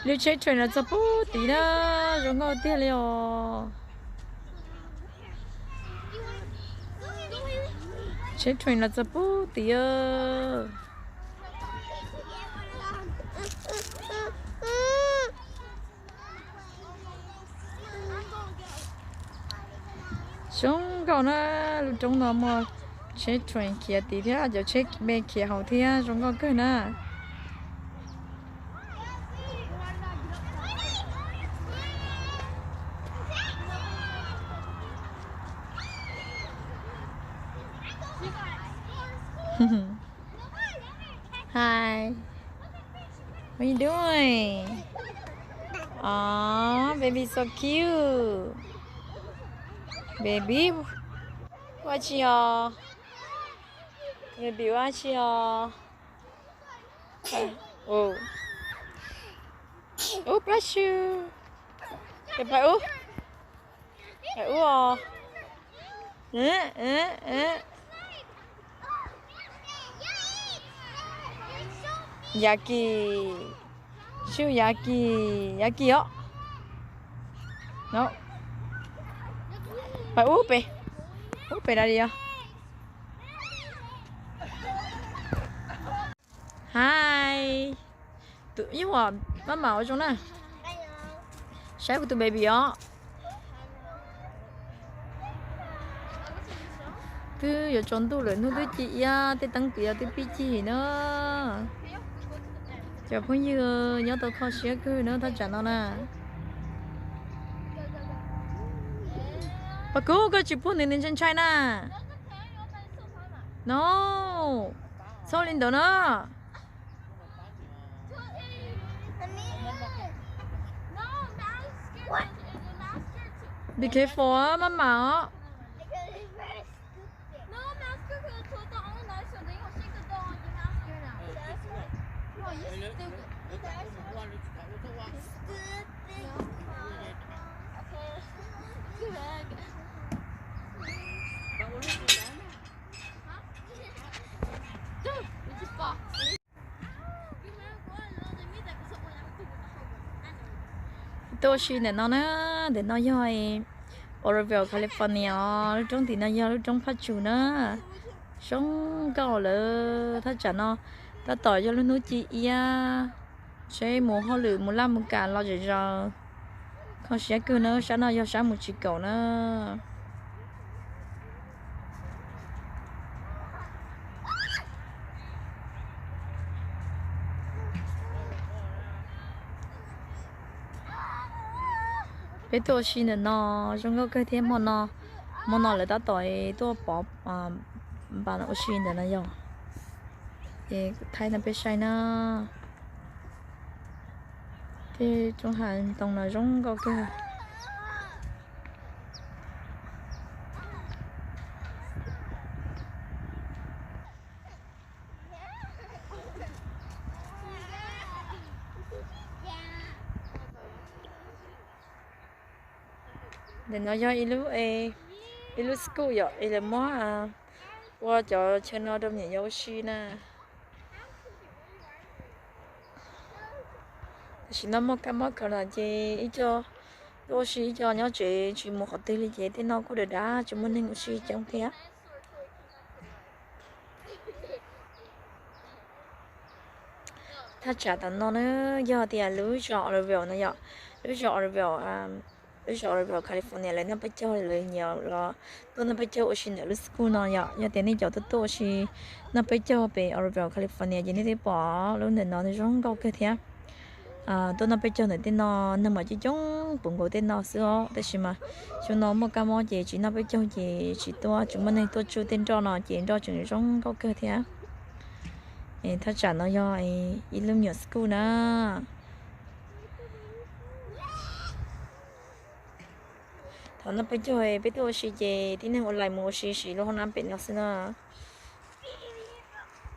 lưu chế chuyện là cho bố tí đó chúng con tiếc liều chế chuyện là cho bố tí ơ chúng con nó lúc chúng nó mà chế chuyện kia tí thế giờ chế bê kia hậu thế chúng con cười nè Hi, what are you doing? Aw, baby, so cute. Baby, what's your? Baby, what's your? Oh, oh, bless you. Cái phải ú, phải ú à? Yaki, shu yaki, yaki á. No. Phải úp về đây đi à? Hi, tụi yêu à, má màu trong này. Sáng của tụi baby á. Từ giờ chọn tụi lớn tụi chị à, tụi tăng tuổi tụi bị chị nữa. Giờ phong như nhớ tụi khó xía cứ nữa tao chẳng nó nè. Bà cố cái chụp phone nên trên China. No, sao lên đó nữa? Be careful á, mama. Tôi xin để nó nữa, để nó rồi Oroville, California, lúc trong thì nó do lúc trong phát chủ nữa, sống cao lỡ, thắt chặt nó, ta tỏi cho nó nuôi chị à, sẽ mua hoa lửa, mua làm mua cả lo rồi, không sẽ cứ nữa, sáng nó do sáng một chị cậu nữa. bé tôi xin là nó trong cái cái thêm món nó là đã tỏi tôi bỏ bà nó xin là nó dùng thì thay nó bé sai nó thì trong hàng tông là giống cái để nó cho ilu school vậy ilu mó qua cho nó đông nhà giáo sư nè chỉ nó mó cái mó cái là gì ít cho giáo sư cho nhớ chị một học tỷ lệ gì thì nó cũng được đã chúng mình nên sư trong thếถ้าจัดตอนนั้นยอดที่รู้จักเราเนาะยอดรู้จักเรารู้จักเราแคลิฟอร์เนียเลยนั่นไปเจอเลยเนี่ยเราตัวนั้นไปเจอชินเดลสกูเนาะยอดแต่นี่จอดตัวชินั่นไปเจอไปเราแคลิฟอร์เนียยินดีป่ะแล้วเนี่ยนอนในช่องก็แค่เท่าตัวนั้นไปเจอเนี่ยที่นอนนั่นมาจีจงปุ่งกูที่นอนซื้อแต่ชิมาช่วงนอนมั่วกันมั่วจีจีนั่นไปเจอจีจีตัวจุดมันในตัวจูที่จอเนาะจีจอจุดช่องก็แค่เท่าถ้าจัดnó do ilum nhiều school na thằng nó bây giờ bây giờ xí gì thì nên online mua xí luôn năm bên nó xin à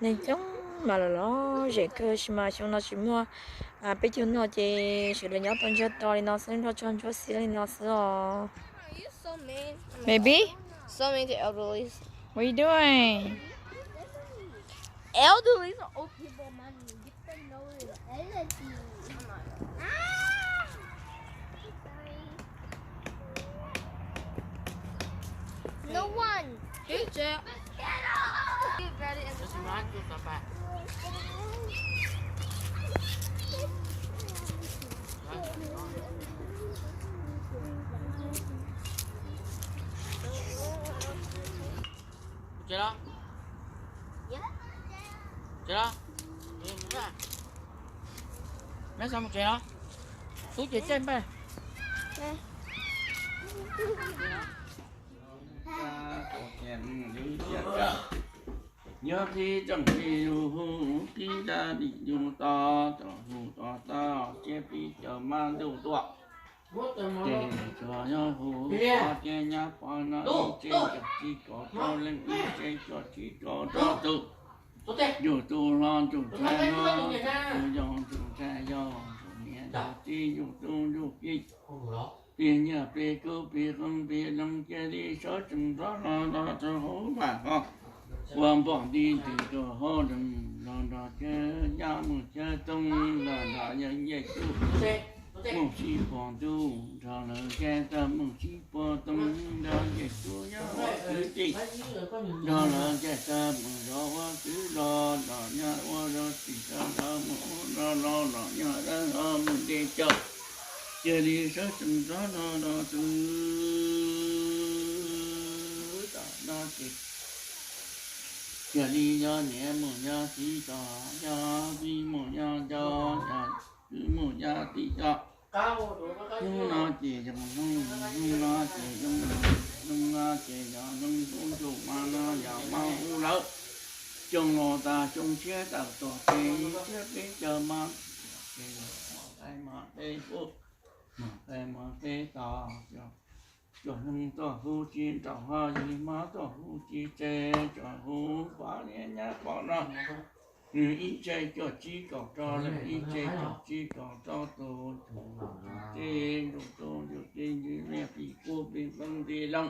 nên chúng mà là nó dễ cơ mà chúng nó chỉ mua bây giờ nó chỉ là nhớ tuần trước đó nó xin nó cho xí nó xin à baby So many elderly. what are you doing Elderly are old people, man. Get to know it. No one. Good job. Get ready and Just mind you tập bạn. Chơi đó. Chơi đó. Mấy sao một chơi đó. Tú chơi chơi bê. Nhớ khi chẳng khi hú khi ra đi dùng to cho hú to to chế bị cho mang đủ tọa để cho nhau hú có chế nhá có nó chế cho chỉ có cho lên ý chế cho chỉ cho tự dù tu lo dù cha lo dù dòng dù cha do dù nhẹ dù chi dù tu dù chi tiền nhà bê cô bê không bê lâm kia đi số chừng đó lo cho hú bà con quan bọn đi từ chỗ họ đừng lo chơi nhà một chơi tung là những gì chú một chi bọn tu rồi là cái tâm một chi bọn tung đó gì chú nhá cứ gì đó là cái tâm đó cứ lo nhà đó chỉ cho đó một lo nhà đó một đi chơi đi số chừng đó nó từ đó chỉ giờ đi do nhẹ một nhà tí cho đi một nhà cho cứ một nhà tí cho chúng nó chỉ dùng chúng nó chỉ dùng chúng nó chỉ cho chúng cũng chủ mà nó giàu mau u lỡ chung lo ta chung chế tạo tổ chế biết chờ mà cái mà đây phụ cái mà cái tao cho hưng to hu chi trò ha gì má to hu chi chê trò hu phá nhẹ nhá bỏ ra người ít chê cho chi cầu cho là ít chê cho chi cầu cho tổ chê đồ tổ đồ chê như nè bị cô bị văng đi lăng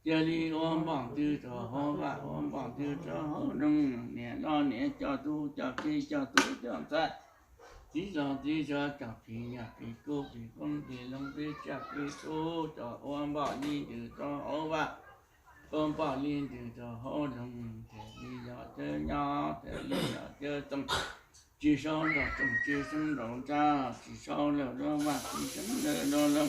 giờ đi ôm bằng tư trò ho và ôm bằng tư trò ho nâng nè lo nè cho tu cho chi cho tu cho sai chỉ cho chặt thì nhà thì cô thì con thì long thì chặt thì cô cho ôm bảo đi từ cho họ và ôm bảo liên từ cho họ đồng thì đi giờ chơi nhau thì đi giờ chơi tâm chỉ sau là trong chỉ sống đầu cha chỉ sau là đó mà chỉ sống là đó là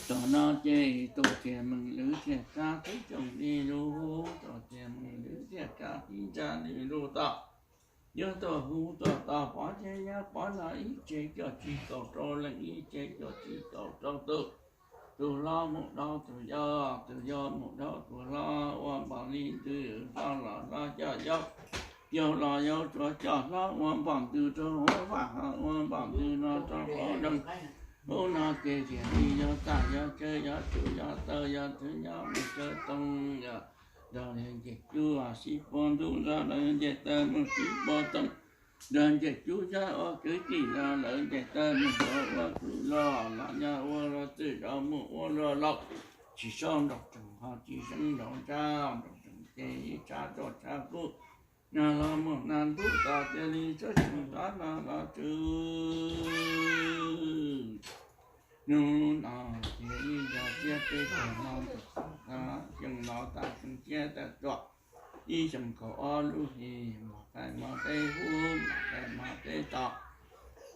cho nó chơi tổ tiền mình lưỡi tiền ca thấy chồng đi lú tổ tiền mình lưỡi tiền ca đi cha đi lú tạo nhớ tờ hú tờ bỏ chế nhá bỏ là ý chế cho chỉ cầu cho là ý chế cho chỉ cầu cho từ lo một đó từ do một đó từ lo quan bảo liên từ lo cho do lo cho lo quan bảo từ cho hóa vàng quan bảo từ lo cho khó đừng bố nó kê tiền đi do ta do chơi do chủ do tơ do thứ do một chơi tông do rồi dịch chú à sĩ con tu ra lợi dịch tơ một sĩ bò tông rồi dịch chú ra ở cứ chỉ ra lợi dịch tơ một số ở cứ lo là nhà ở lo tự đó một ở lo lọc chỉ xong đọc trồng họ chỉ xong đọc cha đọc trồng chế cha cho cha cô nhà lo một nan thuốc ta chơi đi cho chúng ta là chứ nung nào thì giờ chia cái còn non đó chừng nó ta chừng chia ta chọn đi chừng có lúc thì một cái mà cái hú một cái mà cái tọ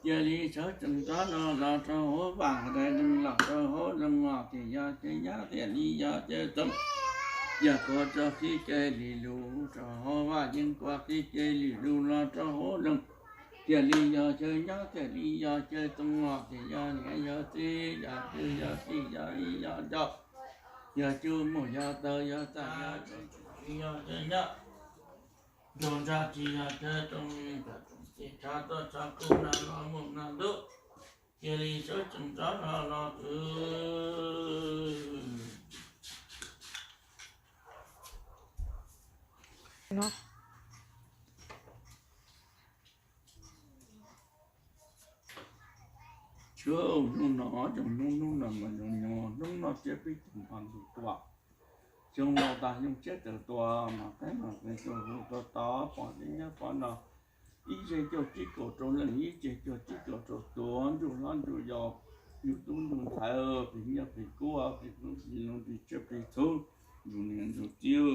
giờ đi chớ chừng đó nó là cho hố vàng đây đừng là cho hố đừng ngọt thì giờ cái giá tiền đi giờ chơi tâm giờ có cho khi chơi lì lù cho hố và nhưng qua khi chơi lì lù là cho hố đừng tiền đi giờ chơi nhớ tiền đi giờ chơi tung ngọt thì giờ nhẹ giờ tí giờ chơi giờ tí giờ đi giờ cho giờ chưa một giờ tới giờ ta giờ chơi nhớ dồn ra chỉ giờ chơi trong chỉ cha tôi cha cũng là lo một là được giờ đi số chừng đó là lo chưa nung nó trong nung là mà nung nó chết biết thành phần của tọa trong nó ta dùng chết từ tọa mà cái chỗ to bỏ đi nhá bỏ nó ý chế cho chỉ có trong lần ý chế cho chỉ có trong tuần rồi lan rồi giờอยู่ตุ้นอยู่ท้ายปีนี้ปีกัวปีนู้นปีนู้นปีเจ็บปีทุกอยู่เนี่ยอยู่เจียว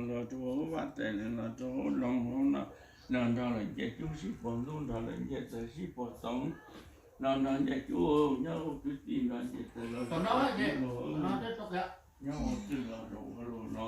เราจะว่าแต่เราจะลองนะเราจะเลยจะจู้สิปนรุ่นเราเลยจะจะสิปนสองเราจะจู้เนี่ยจุดที่เราจะเราตอนนั้นเนี่ยเราจะต้องเนี่ยเนี่ยจุดเราเรา